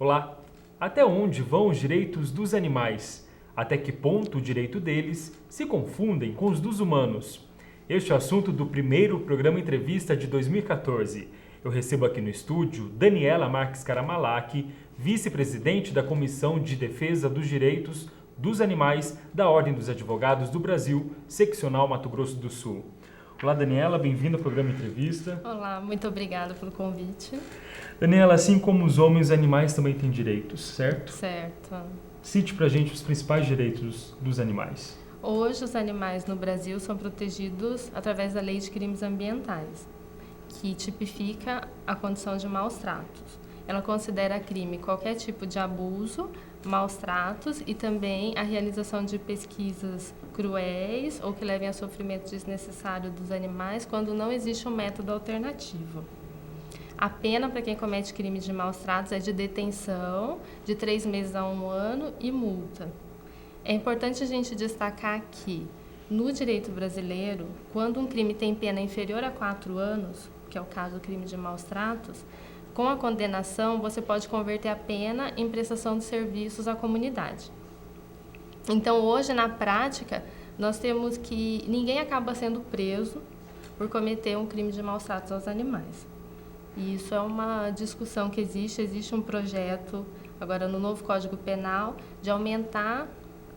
Olá! Até onde vão os direitos dos animais? Até que ponto o direito deles se confundem com os dos humanos? Este é o assunto do primeiro programa Entrevista de 2014. Eu recebo aqui no estúdio Daniela Marques Caramalach, vice-presidente da Comissão de Defesa dos Direitos dos Animais da Ordem dos Advogados do Brasil, seccional Mato Grosso do Sul. Olá, Daniela, bem-vinda ao programa Entrevista. Olá, muito obrigada pelo convite. Daniela, assim como os homens, os animais também têm direitos, certo? Certo. Cite pra gente os principais direitos dos animais. Hoje, os animais no Brasil são protegidos através da Lei de Crimes Ambientais, que tipifica a condição de maus tratos. Ela considera crime qualquer tipo de abuso, maus tratos e também a realização de pesquisas cruéis ou que levem a sofrimento desnecessário dos animais quando não existe um método alternativo. A pena para quem comete crime de maus tratos é de detenção de 3 meses a 1 ano e multa. É importante a gente destacar que, no direito brasileiro, quando um crime tem pena inferior a 4 anos, que é o caso do crime de maus tratos, com a condenação você pode converter a pena em prestação de serviços à comunidade. Então, hoje, na prática, nós temos que ninguém acaba sendo preso por cometer um crime de maus tratos aos animais. E isso é uma discussão que existe um projeto, agora no novo Código Penal, de aumentar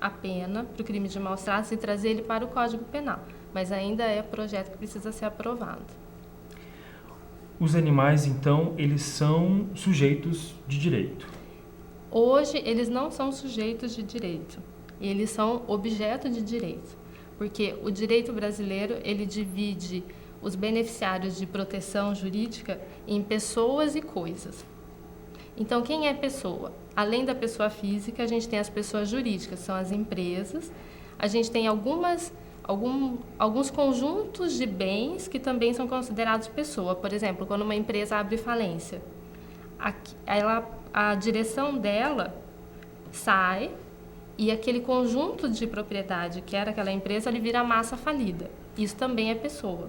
a pena para o crime de maus tratos e trazer ele para o Código Penal. Mas ainda é projeto que precisa ser aprovado. Os animais, então, eles são sujeitos de direito. Hoje, eles não são sujeitos de direito. Eles são objeto de direito. Porque o direito brasileiro, ele divide os beneficiários de proteção jurídica em pessoas e coisas. Então, quem é pessoa? Além da pessoa física, a gente tem as pessoas jurídicas, são as empresas. A gente tem alguns conjuntos de bens que também são considerados pessoa. Por exemplo, quando uma empresa abre falência, a direção dela sai e aquele conjunto de propriedade que era aquela empresa, ele vira massa falida. Isso também é pessoa.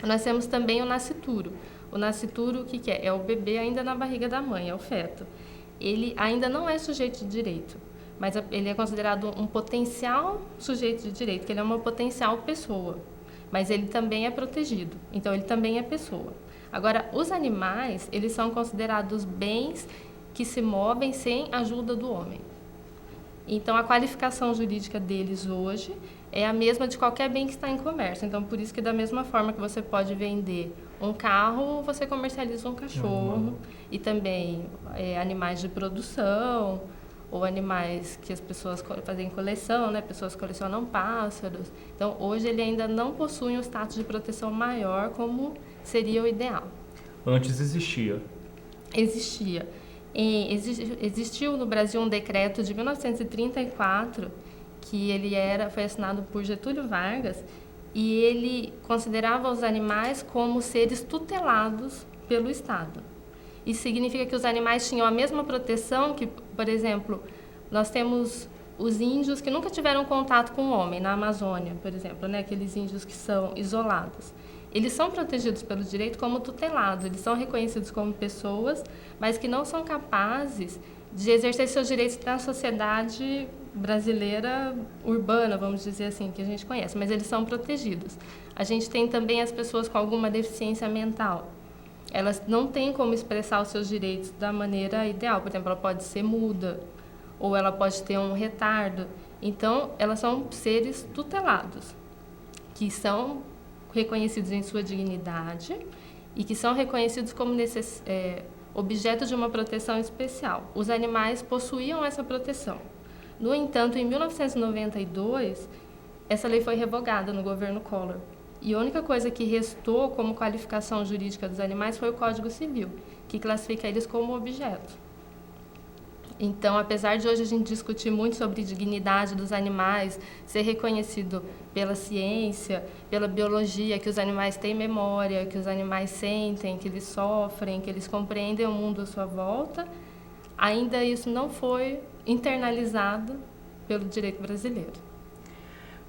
Nós temos também o nascituro. O nascituro, o que é? É o bebê ainda na barriga da mãe, é o feto. Ele ainda não é sujeito de direito, mas ele é considerado um potencial sujeito de direito, que ele é uma potencial pessoa, mas ele também é protegido, então ele também é pessoa. Agora, os animais, eles são considerados bens que se movem sem ajuda do homem. Então, a qualificação jurídica deles hoje é a mesma de qualquer bem que está em comércio. Então, por isso que da mesma forma que você pode vender um carro, você comercializa um cachorro e também animais de produção ou animais que as pessoas fazem coleção, né? Pessoas colecionam pássaros. Então, hoje ele ainda não possui um status de proteção maior como seria o ideal. Antes existia. Existia. Existiu no Brasil um decreto de 1934 que foi assinado por Getúlio Vargas e ele considerava os animais como seres tutelados pelo Estado. Isso significa que os animais tinham a mesma proteção que, por exemplo, nós temos os índios que nunca tiveram contato com o homem, na Amazônia, por exemplo, né? Aqueles índios que são isolados. Eles são protegidos pelo direito como tutelados, eles são reconhecidos como pessoas, mas que não são capazes de exercer seus direitos na sociedade brasileira urbana, vamos dizer assim, que a gente conhece, mas eles são protegidos. A gente tem também as pessoas com alguma deficiência mental. Elas não têm como expressar os seus direitos da maneira ideal. Por exemplo, ela pode ser muda, ou ela pode ter um retardo. Então, elas são seres tutelados, que são reconhecidos em sua dignidade e que são reconhecidos como objeto de uma proteção especial. Os animais possuíam essa proteção. No entanto, em 1992, essa lei foi revogada no governo Collor. E a única coisa que restou como qualificação jurídica dos animais foi o Código Civil, que classifica eles como objeto. Então, apesar de hoje a gente discutir muito sobre dignidade dos animais, ser reconhecido pela ciência, pela biologia, que os animais têm memória, que os animais sentem, que eles sofrem, que eles compreendem o mundo à sua volta, ainda isso não foi internalizado pelo direito brasileiro.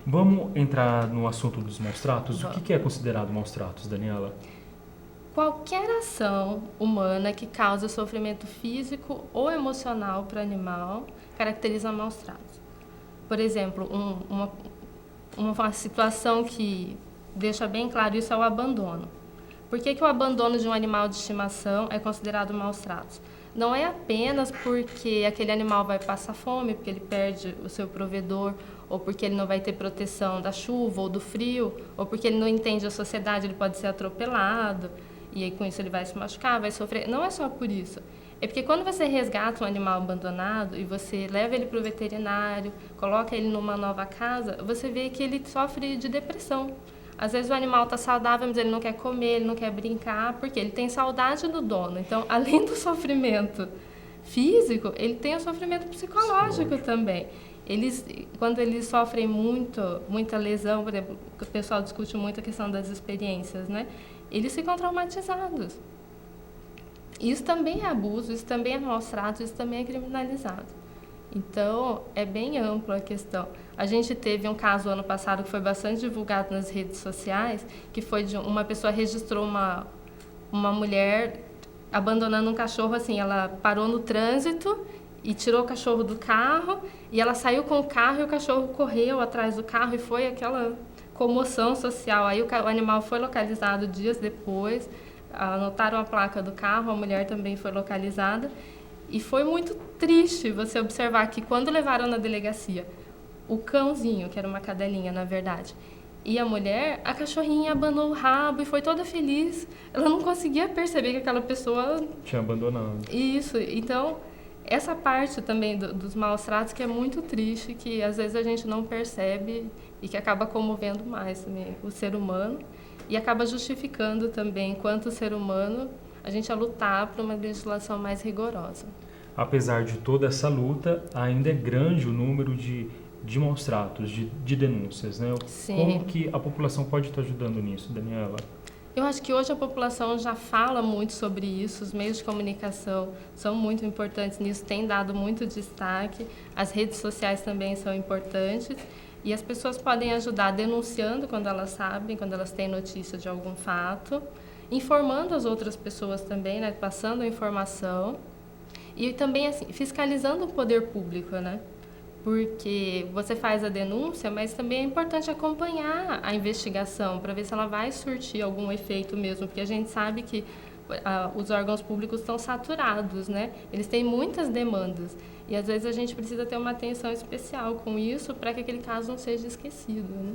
Vamos entrar no assunto dos maus tratos? O que é considerado maus tratos, Daniela? qualquer ação humana que cause sofrimento físico ou emocional para o animal caracteriza maus tratos. Por exemplo, uma situação que deixa bem claro isso é o abandono. Por que o abandono de um animal de estimação é considerado maus tratos? Não é apenas porque aquele animal vai passar fome, porque ele perde o seu provedor, ou porque ele não vai ter proteção da chuva ou do frio, ou porque ele não entende a sociedade, ele pode ser atropelado, e aí com isso ele vai se machucar, vai sofrer. Não é só por isso. É porque quando você resgata um animal abandonado e você leva ele para o veterinário, coloca ele numa nova casa, você vê que ele sofre de depressão. Às vezes o animal está saudável, mas ele não quer comer, ele não quer brincar, porque ele tem saudade do dono. Então, além do sofrimento físico, ele tem o sofrimento psicológico também. Quando eles sofrem muita lesão, por exemplo, o pessoal discute muito a questão das experiências, né? Eles ficam traumatizados. Isso também é abuso, isso também é maus tratos, isso também é criminalizado. Então, é bem ampla a questão. A gente teve um caso ano passado que foi bastante divulgado nas redes sociais, que foi de uma pessoa registrou uma mulher abandonando um cachorro, assim, ela parou no trânsito e tirou o cachorro do carro, e ela saiu com o carro e o cachorro correu atrás do carro e foi aquela comoção social. Aí o animal foi localizado dias depois, anotaram a placa do carro, a mulher também foi localizada. E foi muito triste você observar que quando levaram na delegacia o cãozinho, que era uma cadelinha, na verdade, e a mulher, a cachorrinha abanou o rabo e foi toda feliz. Ela não conseguia perceber que aquela pessoa tinha abandonado. Isso. Então, essa parte também dos maus tratos que é muito triste, que às vezes a gente não percebe e que acaba comovendo mais também o ser humano e acaba justificando também, enquanto ser humano, a gente a lutar por uma legislação mais rigorosa. Apesar de toda essa luta, ainda é grande o número de maus tratos, de denúncias, né? Sim. Como que a população pode estar ajudando nisso, Daniela? Eu acho que hoje a população já fala muito sobre isso, os meios de comunicação são muito importantes nisso, têm dado muito destaque, as redes sociais também são importantes e as pessoas podem ajudar denunciando quando elas sabem, quando elas têm notícia de algum fato, informando as outras pessoas também, né, passando a informação e também assim, fiscalizando o poder público, né? Porque você faz a denúncia, mas também é importante acompanhar a investigação para ver se ela vai surtir algum efeito mesmo, porque a gente sabe que os órgãos públicos estão saturados, né? Eles têm muitas demandas e às vezes a gente precisa ter uma atenção especial com isso para que aquele caso não seja esquecido, né?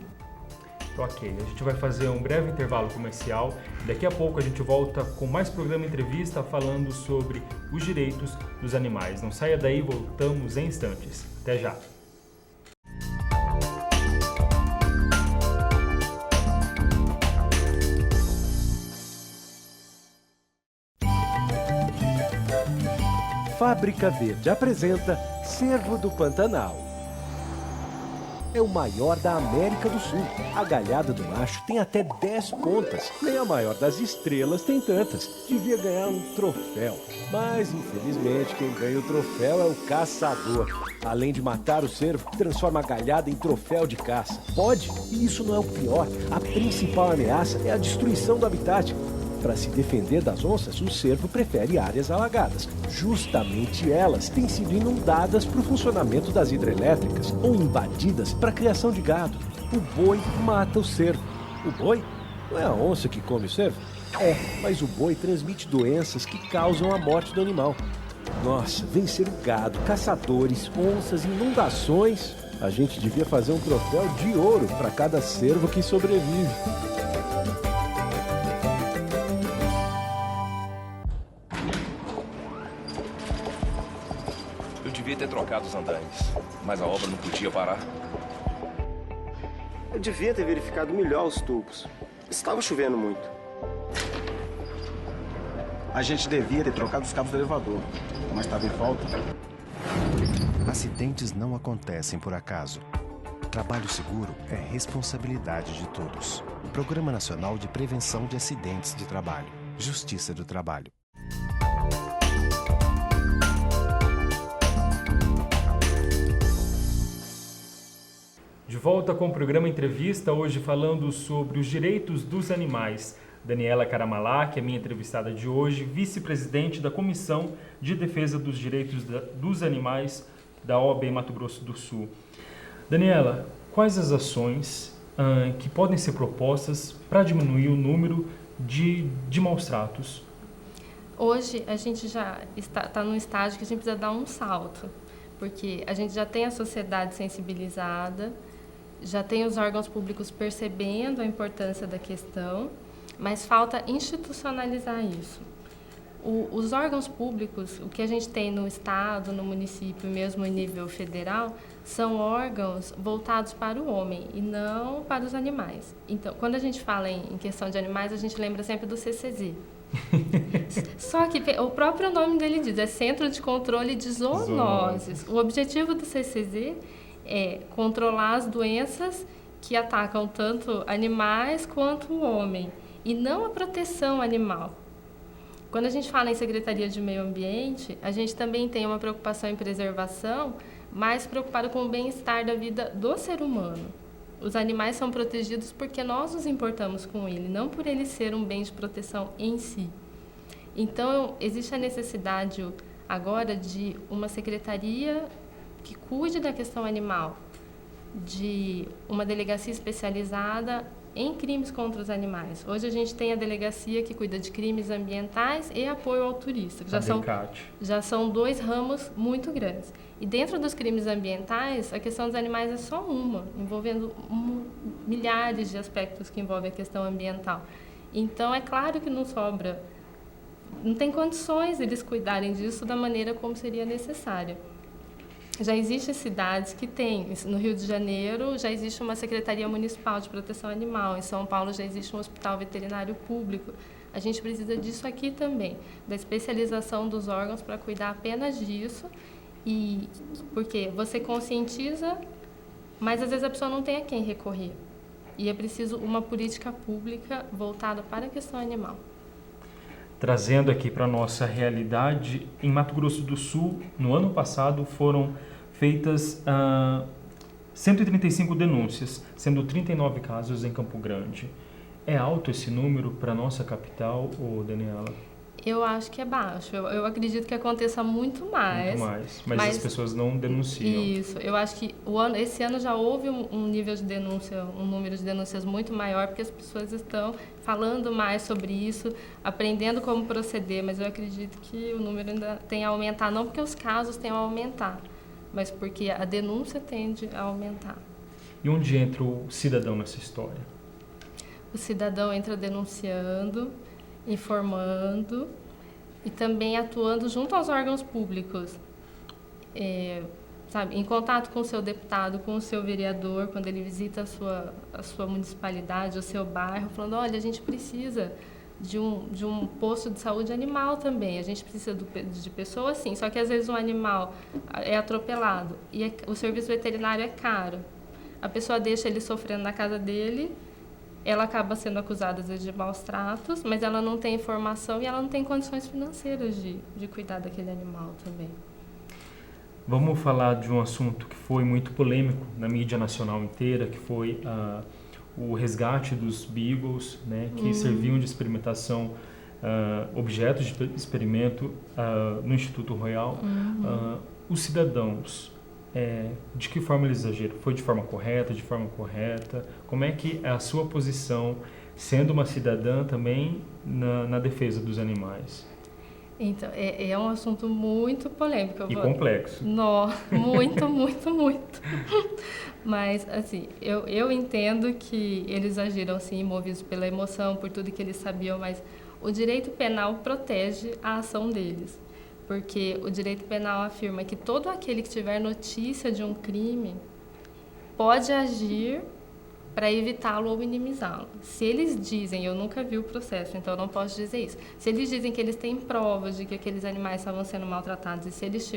Ok, a gente vai fazer um breve intervalo comercial. Daqui a pouco a gente volta com mais programa entrevista falando sobre os direitos dos animais. Não saia daí, voltamos em instantes. Até já! Fábrica Verde apresenta Cervo do Pantanal. É o maior da América do Sul. A galhada do macho tem até 10 pontas. Nem a maior das estrelas tem tantas. Devia ganhar um troféu. Mas, infelizmente, quem ganha o troféu é o caçador. Além de matar o cervo, transforma a galhada em troféu de caça. Pode? E isso não é o pior. A principal ameaça é a destruição do habitat. Para se defender das onças, o cervo prefere áreas alagadas. Justamente elas têm sido inundadas para o funcionamento das hidrelétricas ou invadidas para a criação de gado. O boi mata o cervo. O boi? Não é a onça que come o cervo? É, mas o boi transmite doenças que causam a morte do animal. Nossa, vencer o gado, caçadores, onças, inundações. A gente devia fazer um troféu de ouro para cada cervo que sobrevive. Devia ter trocado os andaimes, mas a obra não podia parar. Eu devia ter verificado melhor os tubos. Estava chovendo muito. A gente devia ter trocado os cabos do elevador, mas estava em falta. Acidentes não acontecem por acaso. Trabalho seguro é responsabilidade de todos. Programa Nacional de Prevenção de Acidentes de Trabalho. Justiça do Trabalho. De volta com o programa Entrevista, hoje falando sobre os direitos dos animais. Daniela Caramalá, que é minha entrevistada de hoje, vice-presidente da Comissão de Defesa dos Direitos dos Animais da OAB Mato Grosso do Sul. Daniela, quais as ações que podem ser propostas para diminuir o número de maus-tratos? Hoje a gente já está num estágio que a gente precisa dar um salto, porque a gente já tem a sociedade sensibilizada, já tem os órgãos públicos percebendo a importância da questão, mas falta institucionalizar isso. Os órgãos públicos, o que a gente tem no estado, no município, mesmo em nível federal, são órgãos voltados para o homem e não para os animais. Então, quando a gente fala em questão de animais, a gente lembra sempre do CCZ. Só que o próprio nome dele diz, é Centro de Controle de Zoonoses. O objetivo do CCZ é controlar as doenças que atacam tanto animais quanto o homem, e não a proteção animal. Quando a gente fala em Secretaria de Meio Ambiente, a gente também tem uma preocupação em preservação, mais preocupado com o bem-estar da vida do ser humano. Os animais são protegidos porque nós nos importamos com ele, não por ele ser um bem de proteção em si. Então, existe a necessidade agora de uma secretaria que cuide da questão animal, de uma delegacia especializada em crimes contra os animais. Hoje a gente tem a delegacia que cuida de crimes ambientais e apoio ao turista, que já são 2 ramos muito grandes. E dentro dos crimes ambientais, a questão dos animais é só uma, envolvendo milhares de aspectos que envolvem a questão ambiental. Então, é claro que não tem condições eles cuidarem disso da maneira como seria necessária. Já existem cidades que têm, no Rio de Janeiro já existe uma Secretaria Municipal de Proteção Animal, em São Paulo já existe um hospital veterinário público. A gente precisa disso aqui também, da especialização dos órgãos para cuidar apenas disso, porque você conscientiza, mas às vezes a pessoa não tem a quem recorrer. E é preciso uma política pública voltada para a questão animal. Trazendo aqui para a nossa realidade, em Mato Grosso do Sul, no ano passado, foram feitas 135 denúncias, sendo 39 casos em Campo Grande. É alto esse número para a nossa capital, Daniela? Eu acho que é baixo. Eu acredito que aconteça muito mais. Mas as pessoas não denunciam. Isso. Eu acho que esse ano já houve um nível de denúncia, um número de denúncias muito maior, porque as pessoas estão falando mais sobre isso, aprendendo como proceder, mas eu acredito que o número ainda tem a aumentar, não porque os casos tenham a aumentar, mas porque a denúncia tende a aumentar. E onde entra o cidadão nessa história? O cidadão entra denunciando, informando e também atuando junto aos órgãos públicos, em contato com o seu deputado, com o seu vereador, quando ele visita a sua municipalidade, o seu bairro, falando, olha, a gente precisa de um posto de saúde animal também, a gente precisa de pessoas sim, só que às vezes um animal é atropelado e o serviço veterinário é caro. A pessoa deixa ele sofrendo na casa dele, ela acaba sendo acusada às vezes de maus tratos, mas ela não tem informação e ela não tem condições financeiras de cuidar daquele animal também. Vamos falar de um assunto que foi muito polêmico na mídia nacional inteira, que foi o resgate dos beagles, né, que serviam de experimentação, objetos de experimento no Instituto Royal. Os cidadãos, de que forma eles agiram? Foi de forma correta, de forma correta? Como é que é a sua posição, sendo uma cidadã também, na defesa dos animais? Então, é um assunto muito polêmico. Complexo. Muito, muito, muito. Mas, assim, eu entendo que eles agiram, sim, movidos pela emoção, por tudo que eles sabiam, mas o direito penal protege a ação deles. Porque o direito penal afirma que todo aquele que tiver notícia de um crime pode agir para evitá-lo ou minimizá-lo. Se eles dizem, eu nunca vi o processo, então eu não posso dizer isso. Se eles dizem que eles têm provas de que aqueles animais estavam sendo maltratados, e se eles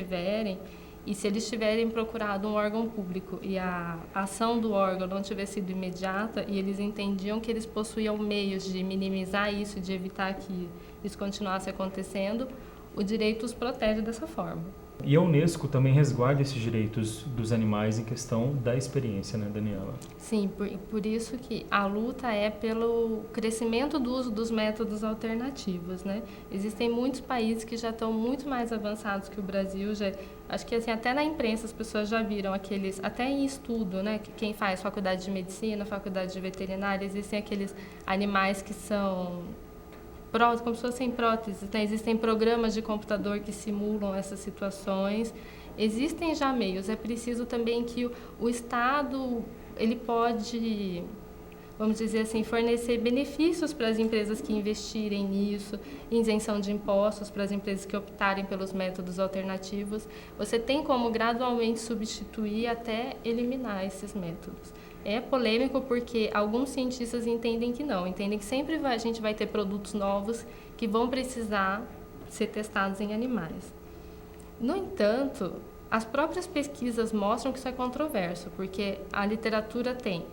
tiverem procurado um órgão público e a ação do órgão não tiver sido imediata e eles entendiam que eles possuíam meios de minimizar isso, de evitar que isso continuasse acontecendo, o direito os protege dessa forma. E a Unesco também resguarda esses direitos dos animais em questão da experiência, né, Daniela? Sim, por isso que a luta é pelo crescimento do uso dos métodos alternativos, né? Existem muitos países que já estão muito mais avançados que o Brasil. Acho que assim, até na imprensa as pessoas já viram aqueles, até em estudo, né? Quem faz faculdade de medicina, faculdade de veterinária, existem aqueles animais que são como se fossem próteses, né? Existem programas de computador que simulam essas situações. Existem já meios. É preciso também que o Estado ele pode, vamos dizer assim, fornecer benefícios para as empresas que investirem nisso, isenção de impostos para as empresas que optarem pelos métodos alternativos. Você tem como gradualmente substituir até eliminar esses métodos. É polêmico porque alguns cientistas entendem que não, entendem que sempre a gente vai ter produtos novos que vão precisar ser testados em animais. No entanto, as próprias pesquisas mostram que isso é controverso, porque a literatura tem,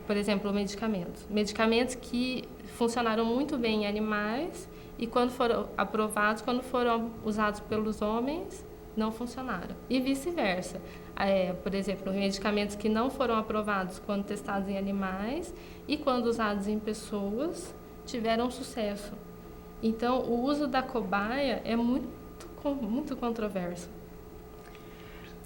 por exemplo, medicamentos que funcionaram muito bem em animais e quando foram aprovados, quando foram usados pelos homens, não funcionaram. E vice-versa. Por exemplo, medicamentos que não foram aprovados quando testados em animais e quando usados em pessoas tiveram sucesso. Então, o uso da cobaia é muito controverso.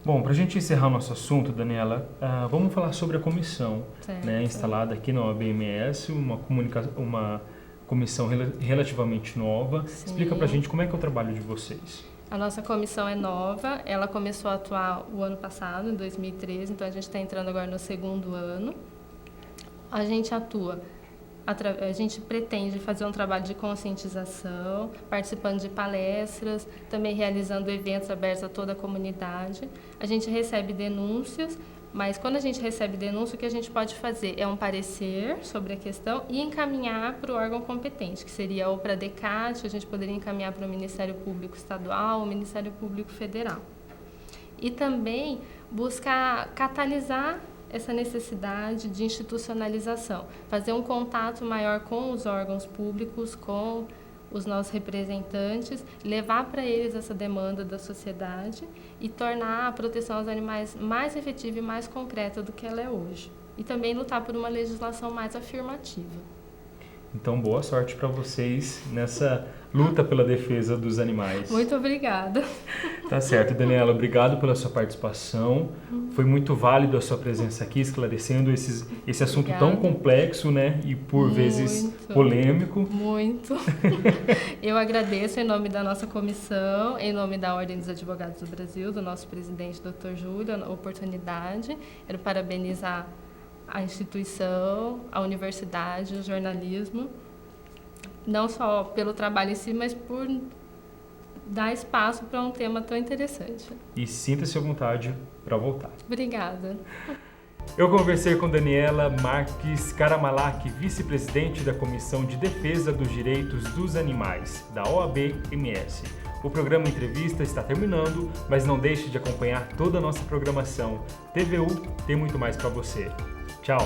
Bom, para a gente encerrar o nosso assunto, Daniela, vamos falar sobre a comissão, né, instalada aqui na OAB-MS, uma comissão relativamente nova. Sim. Explica para a gente como é que é o trabalho de vocês. A nossa comissão é nova, ela começou a atuar o ano passado, em 2013, então a gente está entrando agora no segundo ano. A gente a gente pretende fazer um trabalho de conscientização, participando de palestras, também realizando eventos abertos a toda a comunidade. A gente recebe denúncias, mas quando a gente recebe denúncia, o que a gente pode fazer é um parecer sobre a questão e encaminhar para o órgão competente, que seria ou para a DECAT, a gente poderia encaminhar para o Ministério Público Estadual ou o Ministério Público Federal. E também buscar catalisar essa necessidade de institucionalização, fazer um contato maior com os órgãos públicos, com os nossos representantes, levar para eles essa demanda da sociedade e tornar a proteção aos animais mais efetiva e mais concreta do que ela é hoje. E também lutar por uma legislação mais afirmativa. Então, boa sorte para vocês nessa luta pela defesa dos animais. Muito obrigada. Tá certo, Daniela. Obrigado pela sua participação. Foi muito válido a sua presença aqui, esclarecendo esse assunto tão complexo, né? E por vezes polêmico. Muito. Eu agradeço em nome da nossa comissão, em nome da Ordem dos Advogados do Brasil, do nosso presidente, Dr. Júlio, a oportunidade. Quero parabenizar a instituição, a universidade, o jornalismo, não só pelo trabalho em si, mas por dar espaço para um tema tão interessante. E sinta-se à vontade para voltar. Obrigada. Eu conversei com Daniela Marques Caramalach, vice-presidente da Comissão de Defesa dos Direitos dos Animais, da OAB-MS. O programa Entrevista está terminando, mas não deixe de acompanhar toda a nossa programação. TVU tem muito mais para você. Tchau!